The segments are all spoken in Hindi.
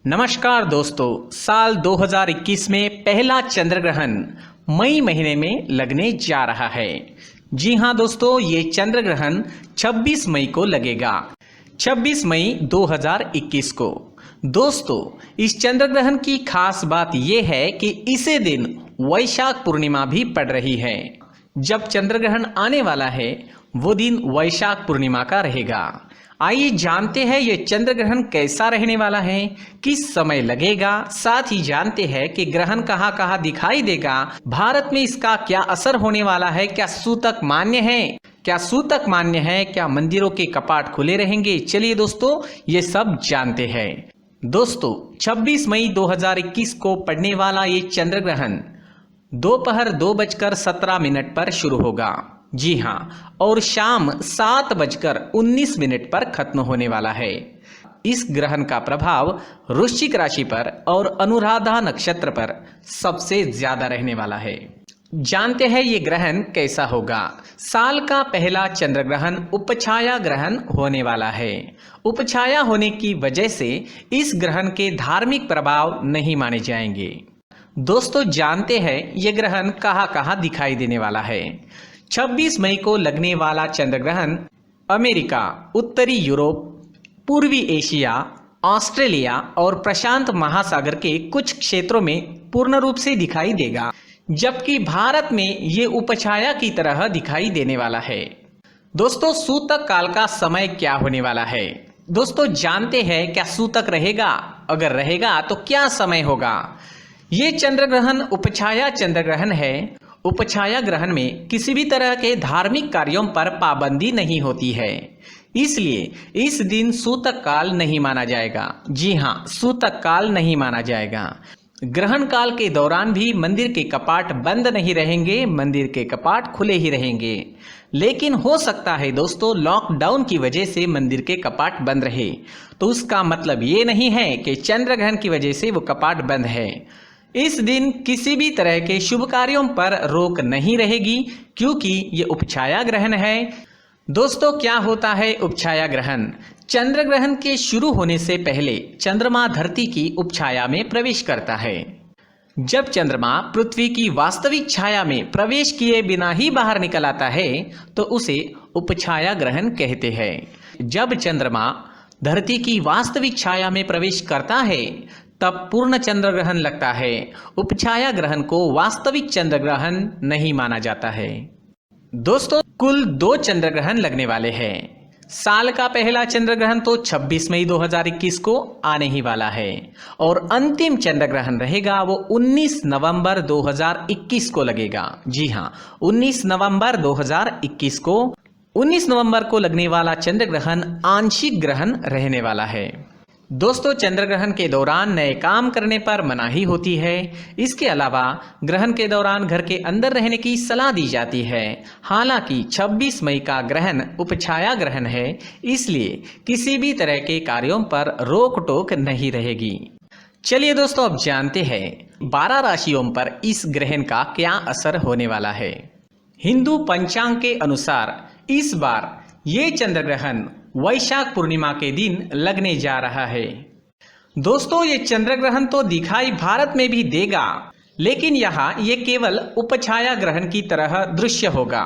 नमस्कार दोस्तों, साल 2021 में पहला चंद्र ग्रहण मई महीने में लगने जा रहा है। जी हां दोस्तों, ये चंद्र ग्रहण 26 मई को लगेगा। 26 मई 2021 को। दोस्तों, इस चंद्र ग्रहण की खास बात यह है कि इसी दिन वैशाख पूर्णिमा भी पड़ रही है। जब चंद्र ग्रहण आने वाला है वो दिन वैशाख पूर्णिमा का रहेगा। आइए जानते हैं ये चंद्र ग्रहण कैसा रहने वाला है, किस समय लगेगा, साथ ही जानते हैं कि ग्रहण कहाँ कहाँ दिखाई देगा, भारत में इसका क्या असर होने वाला है, क्या सूतक मान्य है, क्या मंदिरों के कपाट खुले रहेंगे। चलिए दोस्तों, ये सब जानते हैं। दोस्तों, 26 मई 2021 को पड़ने वाला ये चंद्र ग्रहण दोपहर 2:17 पर शुरू होगा। जी हाँ, और शाम 7:19 पर खत्म होने वाला है। इस ग्रहण का प्रभाव वृश्चिक राशि पर और अनुराधा नक्षत्र पर सबसे ज्यादा रहने वाला है। जानते हैं ये ग्रहण कैसा होगा। साल का पहला चंद्र ग्रहण उपछाया ग्रहण होने वाला है। उपछाया होने की वजह से इस ग्रहण के धार्मिक प्रभाव नहीं माने जाएंगे। दोस्तों, जानते हैं ये ग्रहण कहाँ कहाँ दिखाई देने वाला है। 26 मई को लगने वाला चंद्र ग्रहण अमेरिका, उत्तरी यूरोप, पूर्वी एशिया, ऑस्ट्रेलिया और प्रशांत महासागर के कुछ क्षेत्रों में पूर्ण रूप से दिखाई देगा, जबकि भारत में ये उपछाया की तरह दिखाई देने वाला है। दोस्तों, सूतक काल का समय क्या होने वाला है। दोस्तों, जानते हैं क्या सूतक रहेगा, अगर रहेगा तो क्या समय होगा। ये चंद्र ग्रहण उपछाया चंद्र ग्रहण है। उपछाया ग्रहण में किसी भी तरह के धार्मिक कार्यों पर पाबंदी नहीं होती है, इसलिए इस दिन सूतक काल नहीं माना जाएगा। जी हाँ, सूतक काल नहीं माना जाएगा। ग्रहण काल के दौरान भी मंदिर के कपाट बंद नहीं रहेंगे, मंदिर के कपाट खुले ही रहेंगे। लेकिन हो सकता है दोस्तों, लॉकडाउन की वजह से मंदिर के कपाट बंद रहे, तो उसका मतलब ये नहीं है कि चंद्र ग्रहण की वजह से वो कपाट बंद है। इस दिन किसी भी तरह के शुभ कार्यों पर रोक नहीं रहेगी, क्योंकि ये उपछाया ग्रहण है। दोस्तों, क्या होता है उपछाया ग्रहण। चंद्र ग्रहण के शुरू होने से पहले चंद्रमा धरती की उपछाया में प्रवेश करता है। जब चंद्रमा पृथ्वी की वास्तविक छाया में प्रवेश किए बिना ही बाहर निकल आता है तो उसे उपछाया ग्रहण कहते हैं। जब चंद्रमा धरती की वास्तविक छाया में प्रवेश करता है तब पूर्ण चंद्र ग्रहण लगता है। उपछाया ग्रहण को वास्तविक चंद्र ग्रहण नहीं माना जाता है। दोस्तों, कुल 2 चंद्र ग्रहण लगने वाले हैं। साल का पहला चंद्र ग्रहण तो 26 मई 2021 को आने ही वाला है, और अंतिम चंद्र ग्रहण रहेगा वो 19 नवंबर 2021 को लगेगा। जी हाँ, 19 नवंबर 2021 को 19 नवंबर को लगने वाला चंद्र ग्रहण आंशिक ग्रहण रहने वाला है। दोस्तों, चंद्र ग्रहण के दौरान नए काम करने पर मनाही होती है। इसके अलावा ग्रहण के दौरान घर के अंदर रहने की सलाह दी जाती है। हालांकि 26 मई का ग्रहण उपछाया ग्रहण है, इसलिए किसी भी तरह के कार्यों पर रोक टोक नहीं रहेगी। चलिए दोस्तों, अब जानते हैं 12 राशियों पर इस ग्रहण का क्या असर होने वाला है। हिंदू पंचांग के अनुसार इस बार ये चंद्र ग्रहण वैशाख पूर्णिमा के दिन लगने जा रहा है। दोस्तों, ये चंद्र ग्रहण तो दिखाई भारत में भी देगा, लेकिन यहाँ ये केवल उपछाया ग्रहण की तरह दृश्य होगा।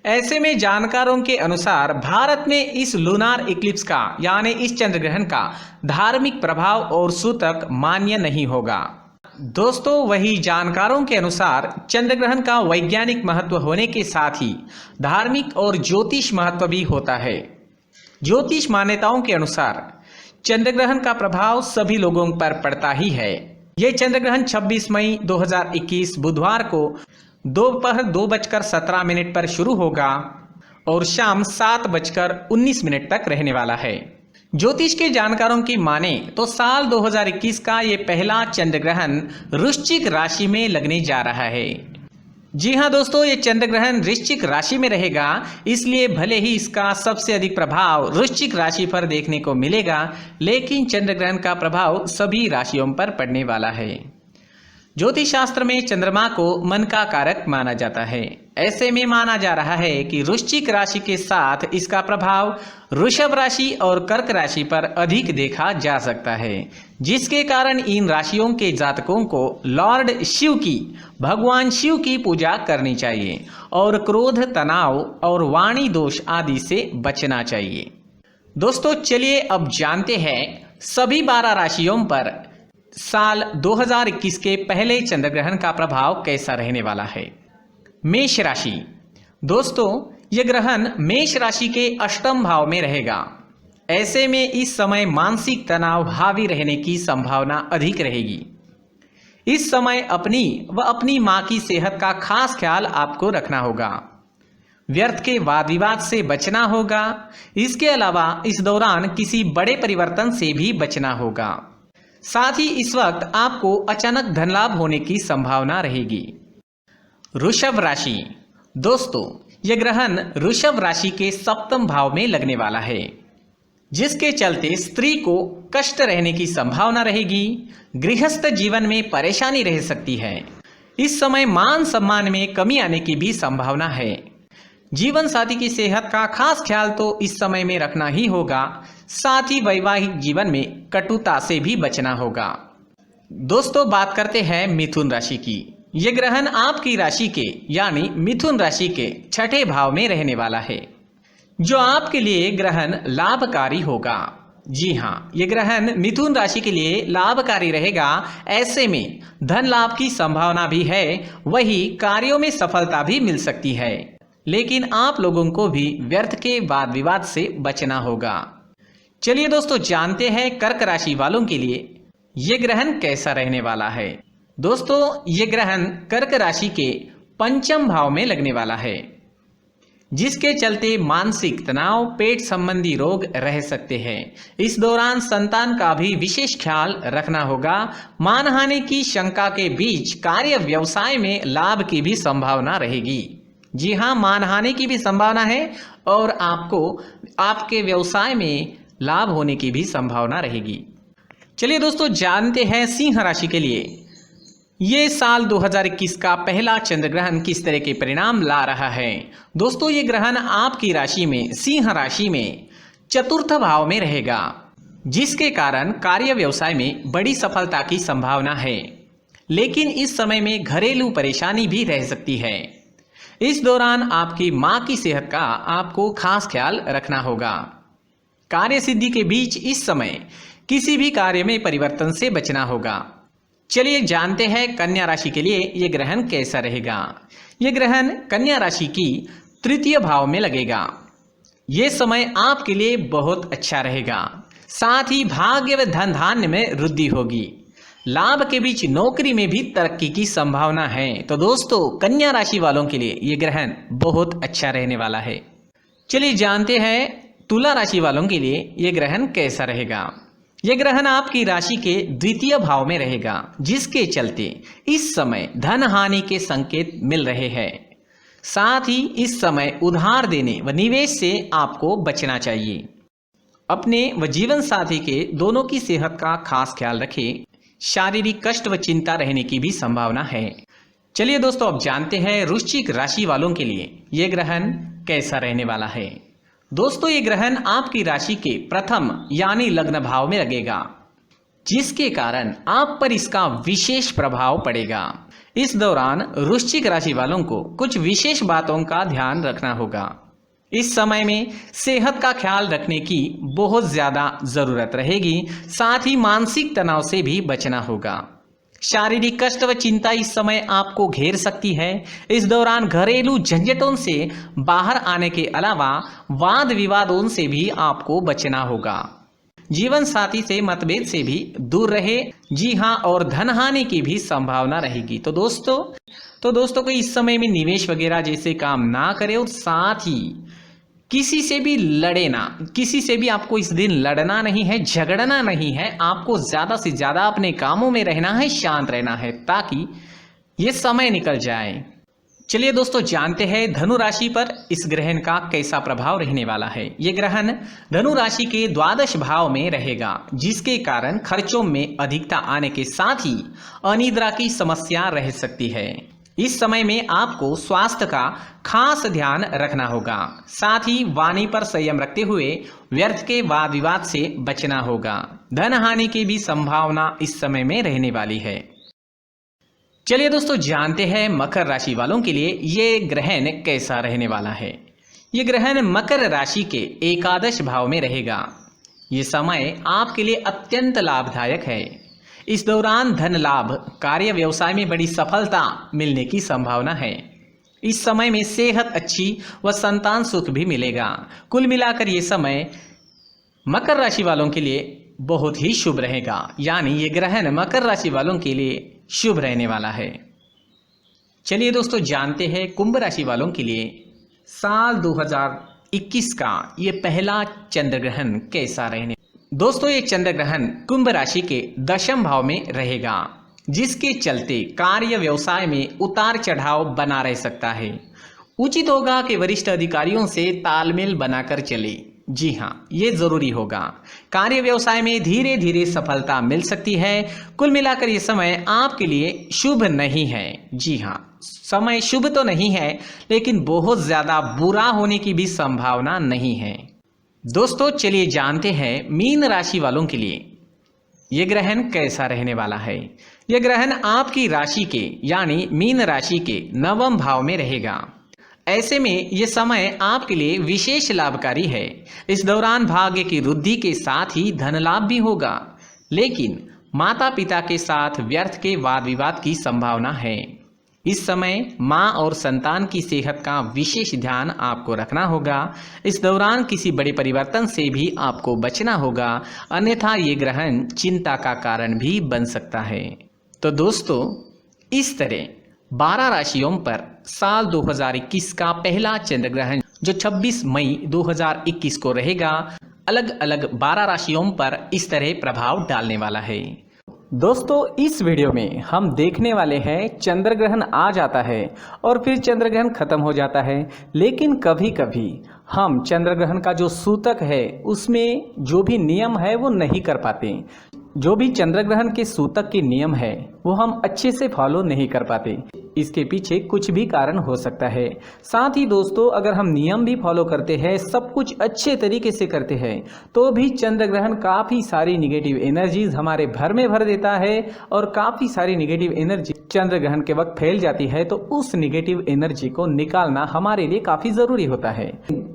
ऐसे में जानकारों के अनुसार भारत में इस लूनार इक्लिप्स का यानी इस चंद्र ग्रहण का धार्मिक प्रभाव और सूतक मान्य नहीं होगा। दोस्तों, वही जानकारों के अनुसार चंद्र ग्रहण का वैज्ञानिक महत्व होने के साथ ही धार्मिक और ज्योतिष महत्व भी होता है। ज्योतिष मान्यताओं के अनुसार चंद्र ग्रहण का प्रभाव सभी लोगों पर पड़ता ही है। यह चंद्र ग्रहण 26 मई 2021 बुधवार को दोपहर 2:17 पर शुरू होगा और शाम 7:19 तक रहने वाला है। ज्योतिष के जानकारों की माने तो साल 2021 का ये पहला चंद्र ग्रहण वृश्चिक राशि में लगने जा रहा है। जी हाँ दोस्तों, ये चंद्र ग्रहण वृश्चिक राशि में रहेगा, इसलिए भले ही इसका सबसे अधिक प्रभाव वृश्चिक राशि पर देखने को मिलेगा, लेकिन चंद्र ग्रहण का प्रभाव सभी राशियों पर पड़ने वाला है। ज्योतिष शास्त्र में चंद्रमा को मन का कारक माना जाता है। ऐसे में माना जा रहा है कि वृश्चिक राशि के साथ इसका प्रभाव वृषभ राशि और कर्क राशि पर अधिक देखा जा सकता है। जिसके कारण इन राशियों के जातकों को लॉर्ड शिव की, भगवान शिव की पूजा करनी चाहिए और क्रोध, तनाव और वाणी दोष आदि से बचना चाहिए। दोस्तों चलिए अब जानते हैं सभी 12 राशियों पर साल 2021 के पहले चंद्र ग्रहण का प्रभाव कैसा रहने वाला है। मेष राशि। दोस्तों यह ग्रहण मेष राशि के अष्टम भाव में रहेगा। ऐसे में इस समय मानसिक तनाव हावी रहने की संभावना अधिक रहेगी। इस समय अपनी व अपनी मां की सेहत का खास ख्याल आपको रखना होगा। व्यर्थ के वाद विवाद से बचना होगा। इसके अलावा इस दौरान किसी बड़े परिवर्तन से भी बचना होगा। साथ ही इस वक्त आपको अचानक धन लाभ होने की संभावना रहेगी। वृषभ राशि। दोस्तों यह ग्रहण वृषभ राशि के सप्तम भाव में लगने वाला है, जिसके चलते स्त्री को कष्ट रहने की संभावना रहेगी। गृहस्थ जीवन में परेशानी रह सकती है। इस समय मान सम्मान में कमी आने की भी संभावना है। जीवन साथी की सेहत का खास ख्याल तो इस समय में रखना ही होगा। साथ ही वैवाहिक जीवन में कटुता से भी बचना होगा। दोस्तों बात करते हैं मिथुन राशि की। यह ग्रहण आपकी राशि के यानी मिथुन राशि के छठे भाव में रहने वाला है, जो आपके लिए ग्रहण लाभकारी होगा। जी हाँ, यह ग्रहण मिथुन राशि के लिए लाभकारी रहेगा। ऐसे में धन लाभ की संभावना भी है, वही कार्यों में सफलता भी मिल सकती है। लेकिन आप लोगों को भी व्यर्थ के वाद विवाद से बचना होगा। चलिए दोस्तों जानते हैं कर्क राशि वालों के लिए यह ग्रहण कैसा रहने वाला है। दोस्तों यह ग्रहण कर्क राशि के पंचम भाव में लगने वाला है, जिसके चलते मानसिक तनाव, पेट संबंधी रोग रह सकते हैं। इस दौरान संतान का भी विशेष ख्याल रखना होगा। मानहानि की शंका के बीच कार्य व्यवसाय में लाभ की भी संभावना रहेगी। जी हाँ, मानहानि की भी संभावना है और आपको आपके व्यवसाय में लाभ होने की भी संभावना रहेगी। चलिए दोस्तों जानते हैं सिंह राशि के लिए ये साल 2021 का पहला चंद्र ग्रहण किस तरह के परिणाम ला रहा है। दोस्तों ये ग्रहण आपकी राशि में, सिंह राशि में चतुर्थ भाव में रहेगा, जिसके कारण कार्य व्यवसाय में बड़ी सफलता की संभावना है। लेकिन इस समय में घरेलू परेशानी भी रह सकती है। इस दौरान आपकी मां की सेहत का आपको खास ख्याल रखना होगा। कार्य सिद्धि के बीच इस समय किसी भी कार्य में परिवर्तन से बचना होगा। चलिए जानते हैं कन्या राशि के लिए यह ग्रहण कैसा रहेगा। यह ग्रहण कन्या राशि की तृतीय भाव में लगेगा। यह समय आपके लिए बहुत अच्छा रहेगा। साथ ही भाग्य व धन धान्य में वृद्धि होगी। लाभ के बीच नौकरी में भी तरक्की की संभावना है। तो दोस्तों कन्या राशि वालों के लिए यह ग्रहण बहुत अच्छा रहने वाला है। चलिए जानते हैं तुला राशि वालों के लिए यह ग्रहण कैसा रहेगा। यह ग्रहण आपकी राशि के द्वितीय भाव में रहेगा, जिसके चलते इस समय धन हानि के संकेत मिल रहे हैं। साथ ही इस समय उधार देने व निवेश से आपको बचना चाहिए। अपने व जीवन साथी के दोनों की सेहत का खास ख्याल रखें। शारीरिक कष्ट व चिंता रहने की भी संभावना है। चलिए दोस्तों अब जानते हैं वृश्चिक राशि वालों के लिए यह ग्रहण कैसा रहने वाला है। दोस्तों ये ग्रहण आपकी राशि के प्रथम यानी लग्न भाव में लगेगा, जिसके कारण आप पर इसका विशेष प्रभाव पड़ेगा। इस दौरान वृश्चिक राशि वालों को कुछ विशेष बातों का ध्यान रखना होगा। इस समय में सेहत का ख्याल रखने की बहुत ज़्यादा ज़रूरत रहेगी। साथ ही मानसिक तनाव से भी बचना होगा। शारीरिक कष्ट व चिंता इस समय आपको घेर सकती है। इस दौरान घरेलू झंझटों से बाहर आने के अलावा वाद विवादों से भी आपको बचना होगा। जीवन साथी से मतभेद से भी दूर रहे। जी हाँ, और धन हानि की भी संभावना रहेगी। तो दोस्तों को इस समय में निवेश वगैरह जैसे काम ना करें और साथ ही किसी से भी लड़े ना। किसी से भी आपको इस दिन लड़ना नहीं है, झगड़ना नहीं है। आपको ज़्यादा से ज़्यादा अपने कामों में रहना है, शांत रहना है, ताकि ये समय निकल जाए। चलिए दोस्तों जानते हैं धनु राशि पर इस ग्रहण का कैसा प्रभाव रहने वाला है। ये ग्रहण धनु राशि के द्वादश भाव में रहेगा, जिसके कारण खर्चों में अधिकता आने के साथ ही अनिद्रा की समस्या रह सकती है। इस समय में आपको स्वास्थ्य का खास ध्यान रखना होगा। साथ ही वाणी पर संयम रखते हुए व्यर्थ के वाद विवाद से बचना होगा। धन हानि की भी संभावना इस समय में रहने वाली है। चलिए दोस्तों, जानते हैं मकर राशि वालों के लिए ये ग्रहण कैसा रहने वाला है। ये ग्रहण मकर राशि के एकादश भाव में रहेगा। ये समय आपके लिए अत्यंत लाभदायक है। इस दौरान धन लाभ, कार्य व्यवसाय में बड़ी सफलता मिलने की संभावना है। इस समय में सेहत अच्छी व संतान सुख भी मिलेगा। कुल मिलाकर ये समय मकर राशि वालों के लिए बहुत ही शुभ रहेगा। यानी ये ग्रहण मकर राशि वालों के लिए शुभ रहने वाला है। चलिए दोस्तों, जानते हैं कुंभ राशि वालों के लिए साल 2021 का ये पहला चंद्र ग्रहण कैसा रहने। दोस्तों, ये चंद्र ग्रहण कुंभ राशि के दशम भाव में रहेगा, जिसके चलते कार्य व्यवसाय में उतार चढ़ाव बना रह सकता है। उचित होगा कि वरिष्ठ अधिकारियों से तालमेल बनाकर चले। जी हाँ, ये जरूरी होगा। कार्य व्यवसाय में धीरे धीरे सफलता मिल सकती है। कुल मिलाकर ये समय आपके लिए शुभ नहीं है। जी हाँ, समय शुभ तो नहीं है, लेकिन बहुत ज्यादा बुरा होने की भी संभावना नहीं है। दोस्तों, चलिए जानते हैं मीन राशि वालों के लिए ये ग्रहण कैसा रहने वाला है। यह ग्रहण आपकी राशि के यानी मीन राशि के नवम भाव में रहेगा। ऐसे में यह समय आपके लिए विशेष लाभकारी है। इस दौरान भाग्य की वृद्धि के साथ ही धन लाभ भी होगा, लेकिन माता पिता के साथ व्यर्थ के वाद विवाद की संभावना है। इस समय मां और संतान की सेहत का विशेष ध्यान आपको रखना होगा। इस दौरान किसी बड़े परिवर्तन से भी आपको बचना होगा, अन्यथा ये ग्रहण चिंता का कारण भी बन सकता है। तो दोस्तों, इस तरह 12 राशियों पर साल 2021 का पहला चंद्र ग्रहण जो 26 मई 2021 को रहेगा, अलग अलग 12 राशियों पर इस तरह प्रभाव डालने वाला है। दोस्तों, इस वीडियो में हम देखने वाले हैं चंद्र ग्रहण आ जाता है और फिर चंद्र ग्रहण खत्म हो जाता है, लेकिन कभी कभी हम चंद्र ग्रहण का जो सूतक है उसमें जो भी नियम है वो नहीं कर पाते। जो भी चंद्र ग्रहण के सूतक के नियम है वो हम अच्छे से फॉलो नहीं कर पाते। इसके पीछे कुछ भी कारण हो सकता है। साथ ही दोस्तों, अगर हम नियम भी फॉलो करते हैं, सब कुछ अच्छे तरीके से करते हैं, तो भी चंद्र ग्रहण काफ़ी सारी निगेटिव एनर्जीज हमारे घर में भर देता है और काफ़ी सारी निगेटिव एनर्जी चंद्र ग्रहण के वक्त फैल जाती है। तो उस निगेटिव एनर्जी को निकालना हमारे लिए काफ़ी ज़रूरी होता है।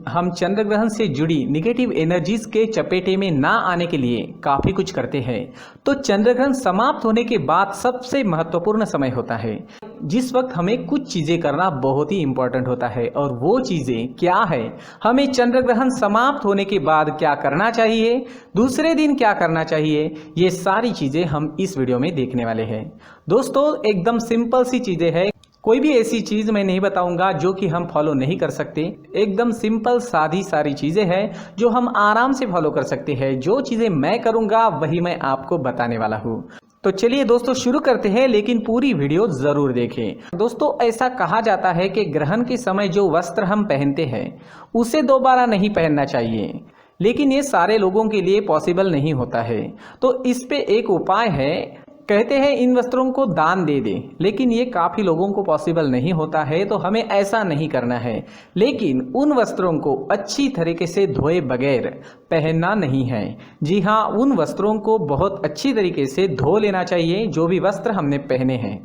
हम चंद्र ग्रहण से जुड़ी निगेटिव एनर्जीज के चपेटे में ना आने के लिए काफ़ी कुछ करते हैं। तो चंद्र ग्रहण समाप्त होने के बाद सबसे महत्वपूर्ण समय होता है, जिस वक्त हमें कुछ चीजें करना बहुत ही इंपॉर्टेंट होता है। और वो चीजें क्या है, हमें चंद्र ग्रहण समाप्त होने के बाद क्या करना चाहिए, दूसरे दिन क्या करना चाहिए, ये सारी चीजें हम इस वीडियो में देखने वाले हैं। दोस्तों, एकदम सिंपल सी चीजें हैं। कोई भी ऐसी चीज मैं नहीं बताऊंगा जो कि हम फॉलो नहीं कर सकते। एकदम सिंपल सादी सारी चीजें हैं जो हम आराम से फॉलो कर सकते हैं। जो चीजें मैं करूंगा वही मैं आपको बताने वाला हूँ। तो चलिए दोस्तों, शुरू करते हैं, लेकिन पूरी वीडियो जरूर देखें। दोस्तों, ऐसा कहा जाता है कि ग्रहण के समय जो वस्त्र हम पहनते हैं उसे दोबारा नहीं पहनना चाहिए, लेकिन ये सारे लोगों के लिए पॉसिबल नहीं होता है। तो इस पे एक उपाय है। कहते हैं इन वस्त्रों को दान दे दे, लेकिन ये काफ़ी लोगों को पॉसिबल नहीं होता है। तो हमें ऐसा नहीं करना है, लेकिन उन वस्त्रों को अच्छी तरीके से धोए बगैर पहनना नहीं है। जी हाँ, उन वस्त्रों को बहुत अच्छी तरीके से धो लेना चाहिए, जो भी वस्त्र हमने पहने हैं।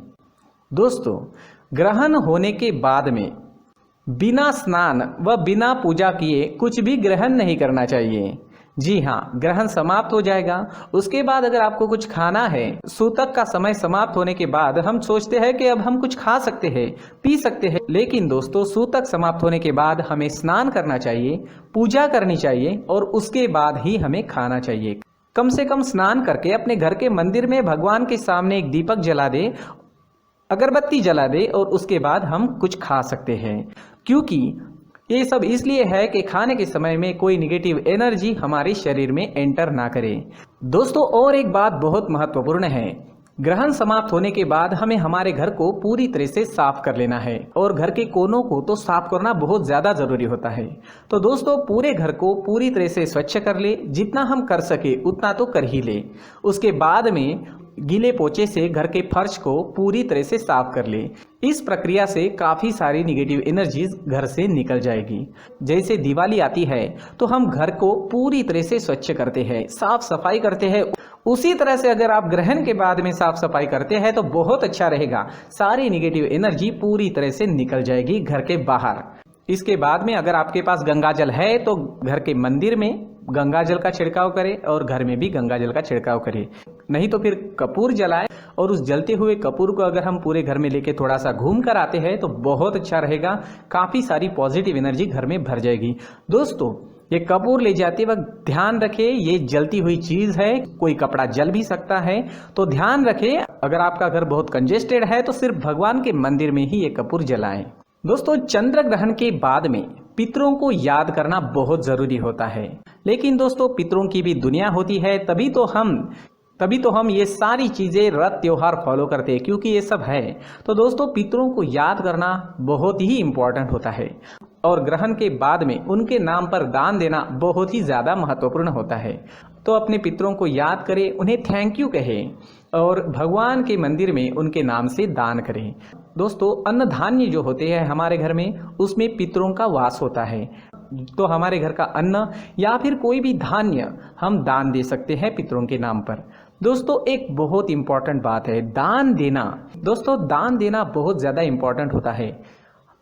दोस्तों, ग्रहण होने के बाद में बिना स्नान व बिना पूजा किए कुछ भी ग्रहण नहीं करना चाहिए। जी हाँ, ग्रहण समाप्त हो जाएगा, उसके बाद अगर आपको कुछ खाना है, सूतक का समय समाप्त होने के बाद हम सोचते हैं कि अब हम कुछ खा सकते हैं, पी सकते हैं, लेकिन दोस्तों, सूतक समाप्त होने के बाद हमें स्नान करना चाहिए, पूजा करनी चाहिए और उसके बाद ही हमें खाना चाहिए। कम से कम स्नान करके अपने घर के मंदिर में भगवान के सामने एक दीपक जला दे, अगरबत्ती जला दे और उसके बाद हम कुछ खा सकते हैं। क्योंकि ये सब इसलिए है कि खाने के समय में कोई निगेटिव एनर्जी हमारे शरीर में एंटर ना करे। दोस्तों, और एक बात बहुत महत्वपूर्ण है, ग्रहण समाप्त होने के बाद हमें हमारे घर को पूरी तरह से साफ कर लेना है और घर के कोनों को तो साफ करना बहुत ज़्यादा ज़रूरी होता है। तो दोस्तों, पूरे घर को पूरी तरह से स्वच्छ कर ले, जितना हम कर सके उतना तो कर ही ले। उसके बाद में गीले पोचे से घर के फर्श को पूरी तरह से साफ कर ले। इस प्रक्रिया से काफ़ी सारी निगेटिव एनर्जीज घर से निकल जाएगी। जैसे दिवाली आती है तो हम घर को पूरी तरह से स्वच्छ करते हैं, साफ सफाई करते हैं, उसी तरह से अगर आप ग्रहण के बाद में साफ सफाई करते हैं तो बहुत अच्छा रहेगा। सारी निगेटिव एनर्जी पूरी तरह से निकल जाएगी घर के बाहर। इसके बाद में अगर आपके पास गंगा जल है तो घर के मंदिर में गंगा जल का छिड़काव करें और घर में भी गंगा जल का छिड़काव करें। नहीं तो फिर कपूर जलाएं और उस जलते हुए कपूर को अगर हम पूरे घर में लेके थोड़ा सा घूम कर आते हैं तो बहुत अच्छा रहेगा। काफ़ी सारी पॉजिटिव एनर्जी घर में भर जाएगी। दोस्तों, ये कपूर ले जाते वक्त ध्यान रखें, ये जलती हुई चीज़ है, कोई कपड़ा जल भी सकता है, तो ध्यान रखें। अगर आपका घर बहुत कंजेस्टेड है तो सिर्फ भगवान के मंदिर में ही ये कपूर जलाएं। दोस्तों, चंद्र ग्रहण के बाद में पितरों को याद करना बहुत ज़रूरी होता है। लेकिन दोस्तों, पितरों की भी दुनिया होती है, तभी तो हम ये सारी चीज़ें व्रत त्योहार फॉलो करते हैं, क्योंकि ये सब है। तो दोस्तों, पितरों को याद करना बहुत ही इम्पोर्टेंट होता है और ग्रहण के बाद में उनके नाम पर दान देना बहुत ही ज़्यादा महत्वपूर्ण होता है। तो अपने पितरों को याद करें, उन्हें थैंक यू कहें और भगवान के मंदिर में उनके नाम से दान करें। दोस्तों, अन्न धान्य जो होते हैं हमारे घर में, उसमें पितरों का वास होता है। तो हमारे घर का अन्न या फिर कोई भी धान्य हम दान दे सकते हैं पितरों के नाम पर। दोस्तों, एक बहुत इंपॉर्टेंट बात है दान देना। दोस्तों, दान देना बहुत ज़्यादा इंपॉर्टेंट होता है।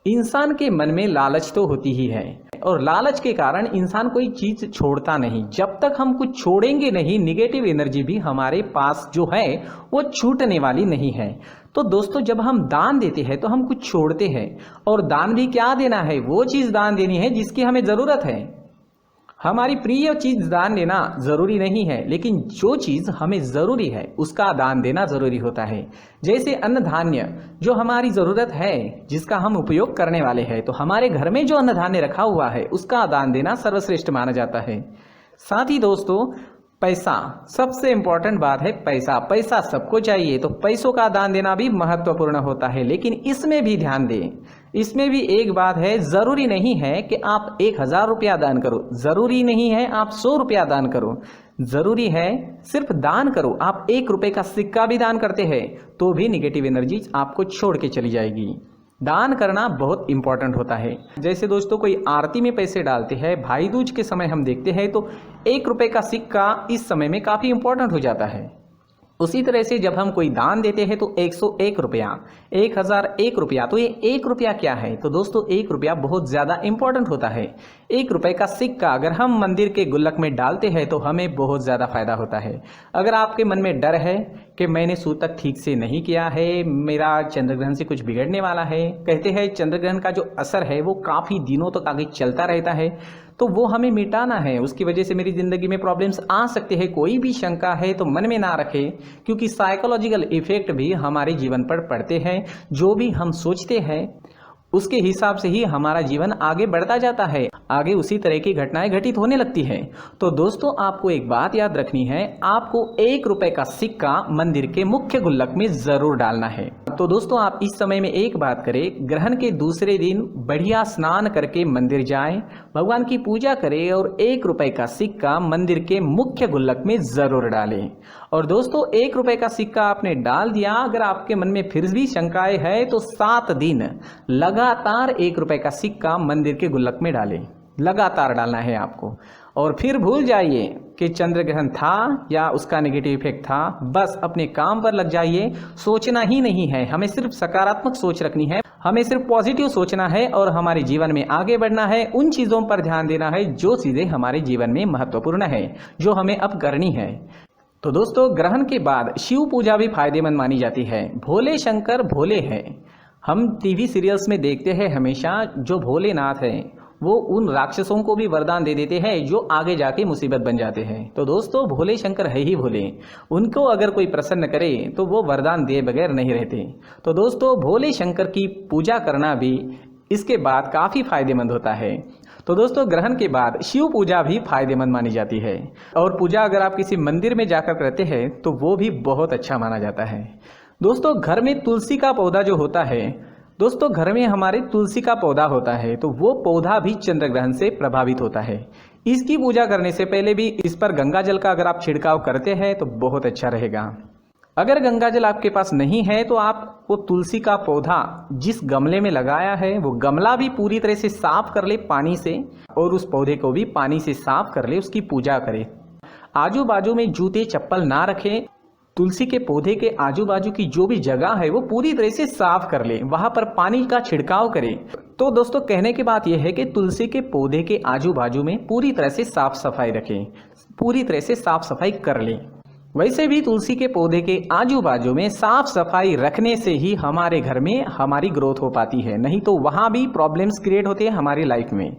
इंसान के मन में लालच तो होती ही है और लालच के कारण इंसान कोई चीज़ छोड़ता नहीं। जब तक हम कुछ छोड़ेंगे नहीं, निगेटिव एनर्जी भी हमारे पास जो है वो छूटने वाली नहीं है। तो दोस्तों, जब हम दान देते हैं तो हम कुछ छोड़ते हैं, और दान भी क्या देना है, वो चीज़ दान देनी है जिसकी हमें ज़रूरत है। हमारी प्रिय चीज़ दान देना ज़रूरी नहीं है, लेकिन जो चीज़ हमें ज़रूरी है उसका दान देना ज़रूरी होता है। जैसे अन्न धान्य जो हमारी ज़रूरत है, जिसका हम उपयोग करने वाले हैं, तो हमारे घर में जो अन्न धान्य रखा हुआ है उसका दान देना सर्वश्रेष्ठ माना जाता है। साथ ही दोस्तों, पैसा सबसे इम्पोर्टेंट बात है। पैसा सबको चाहिए, तो पैसों का दान देना भी महत्वपूर्ण होता है। लेकिन इसमें भी ध्यान दें, इसमें भी एक बात है, ज़रूरी नहीं है कि आप 1000 रुपया दान करो, ज़रूरी नहीं है आप 100 रुपया दान करो, ज़रूरी है सिर्फ दान करो। आप 1 रुपये का सिक्का भी दान करते हैं तो भी निगेटिव एनर्जी आपको छोड़ के चली जाएगी। दान करना बहुत इंपॉर्टेंट होता है। जैसे दोस्तों, कोई आरती में पैसे डालते हैं, भाई दूज के समय हम देखते हैं तो 1 रुपये का सिक्का इस समय में काफ़ी इंपॉर्टेंट हो जाता है। उसी तरह से जब हम कोई दान देते हैं तो 101 रुपया, 1001 रुपया, तो ये 1 रुपया क्या है? तो दोस्तों, 1 रुपया बहुत ज़्यादा इंपॉर्टेंट होता है। 1 रुपये का सिक्का अगर हम मंदिर के गुल्लक में डालते हैं तो हमें बहुत ज़्यादा फायदा होता है। अगर आपके मन में डर है कि मैंने सूतक ठीक से नहीं किया है, मेरा चंद्रग्रहण से कुछ बिगड़ने वाला है, कहते हैं चंद्रग्रहण का जो असर है वो काफ़ी दिनों तक आगे चलता रहता है, तो वो हमें मिटाना है, उसकी वजह से मेरी ज़िंदगी में प्रॉब्लम्स आ सकते हैं, कोई भी शंका है तो मन में ना रखें, क्योंकि साइकोलॉजिकल इफेक्ट भी हमारे जीवन पर पड़ते हैं। जो भी हम सोचते हैं उसके हिसाब से ही हमारा जीवन आगे बढ़ता जाता है, आगे उसी तरह की घटनाएं घटित होने लगती है। तो दोस्तों, आपको एक बात याद रखनी है, आपको 1 रुपये का सिक्का मंदिर के मुख्य गुल्लक में ज़रूर डालना है। तो दोस्तों, आप इस समय में एक बात करें, ग्रहण के दूसरे दिन बढ़िया स्नान करके मंदिर जाएं, भगवान की पूजा करें और 1 रुपये का सिक्का मंदिर के मुख्य गुल्लक में ज़रूर डालें। और दोस्तों, 1 रुपये का सिक्का आपने डाल दिया, अगर आपके मन में फिर भी शंकाएं है तो 7 दिन लगातार 1 रुपये का सिक्का मंदिर के गुल्लक में डालें, लगातार डालना है आपको। और फिर भूल जाइए कि चंद्र ग्रहण था या उसका नेगेटिव इफेक्ट था, बस अपने काम पर लग जाइए। सोचना ही नहीं है, हमें सिर्फ सकारात्मक सोच रखनी है, हमें सिर्फ पॉजिटिव सोचना है और हमारे जीवन में आगे बढ़ना है। उन चीज़ों पर ध्यान देना है जो चीज़ें हमारे जीवन में महत्वपूर्ण है, जो हमें अब करनी है। तो दोस्तों, ग्रहण के बाद शिव पूजा भी फायदेमंद मानी जाती है। भोले शंकर भोले हैं, हम टीवी सीरियल्स में देखते हैं हमेशा, जो भोलेनाथ हैं वो उन राक्षसों को भी वरदान दे देते हैं जो आगे जाके मुसीबत बन जाते हैं। तो दोस्तों, भोले शंकर है ही भोले, उनको अगर कोई प्रसन्न करे तो वो वरदान दिए बगैर नहीं रहते। तो दोस्तों, भोले शंकर की पूजा करना भी इसके बाद काफ़ी फायदेमंद होता है। तो दोस्तों, ग्रहण के बाद शिव पूजा भी फायदेमंद मानी जाती है, और पूजा अगर आप किसी मंदिर में जाकर करते हैं तो वो भी बहुत अच्छा माना जाता है। दोस्तों, घर में तुलसी का पौधा जो होता है, दोस्तों घर में हमारे तुलसी का पौधा होता है, तो वो पौधा भी चंद्र ग्रहण से प्रभावित होता है। इसकी पूजा करने से पहले भी इस पर गंगा जल का अगर आप छिड़काव करते हैं तो बहुत अच्छा रहेगा। अगर गंगा जल आपके पास नहीं है तो आप वो तुलसी का पौधा जिस गमले में लगाया है वो गमला भी पूरी तरह से साफ कर ले पानी से, और उस पौधे को भी पानी से साफ कर ले, उसकी पूजा करें। आजू बाजू में जूते चप्पल ना रखें। तुलसी के पौधे के आजू बाजू की जो भी जगह है वो पूरी तरह से साफ कर ले, वहां पर पानी का छिड़काव करें। तो दोस्तों कहने की बात यह है कि तुलसी के पौधे के आजू बाजू में पूरी तरह से साफ सफाई रखें, पूरी तरह से साफ सफाई कर लें। वैसे भी तुलसी के पौधे के आजू बाजू में साफ सफाई रखने से ही हमारे घर में हमारी ग्रोथ हो पाती है, नहीं तो वहां भी प्रॉब्लम्स क्रिएट होते हैं हमारी लाइफ में।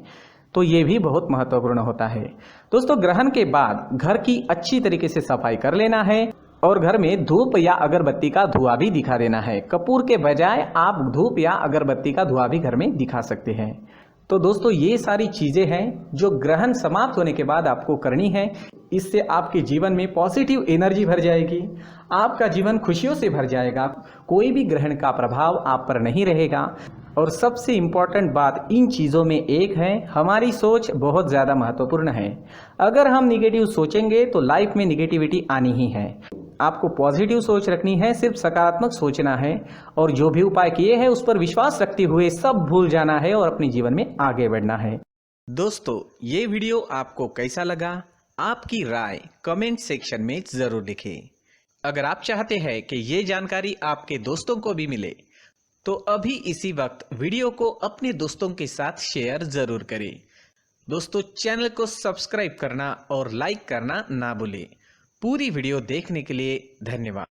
तो ये भी बहुत महत्वपूर्ण होता है। दोस्तों ग्रहण के बाद घर की अच्छी तरीके से सफाई कर लेना है और घर में धूप या अगरबत्ती का धुआं भी दिखा देना है। कपूर के बजाय आप धूप या अगरबत्ती का धुआं भी घर में दिखा सकते हैं। तो दोस्तों ये सारी चीजें हैं जो ग्रहण समाप्त होने के बाद आपको करनी है। इससे आपके जीवन में पॉजिटिव एनर्जी भर जाएगी, आपका जीवन खुशियों से भर जाएगा, कोई भी ग्रहण का प्रभाव आप पर नहीं रहेगा। और सबसे इम्पॉर्टेंट बात इन चीज़ों में एक है, हमारी सोच बहुत ज़्यादा महत्वपूर्ण है। अगर हम निगेटिव सोचेंगे तो लाइफ में निगेटिविटी आनी ही है। आपको पॉजिटिव सोच रखनी है, सिर्फ सकारात्मक सोचना है और जो भी उपाय किए हैं उस पर विश्वास रखते हुए सब भूल जाना है और अपने जीवन में आगे बढ़ना है। दोस्तों ये वीडियो आपको कैसा लगा, आपकी राय कमेंट सेक्शन में जरूर लिखें। अगर आप चाहते हैं कि ये जानकारी आपके दोस्तों को भी मिले तो अभी इसी वक्त वीडियो को अपने दोस्तों के साथ शेयर जरूर करें। दोस्तों चैनल को सब्सक्राइब करना और लाइक करना ना भूलें। पूरी वीडियो देखने के लिए धन्यवाद।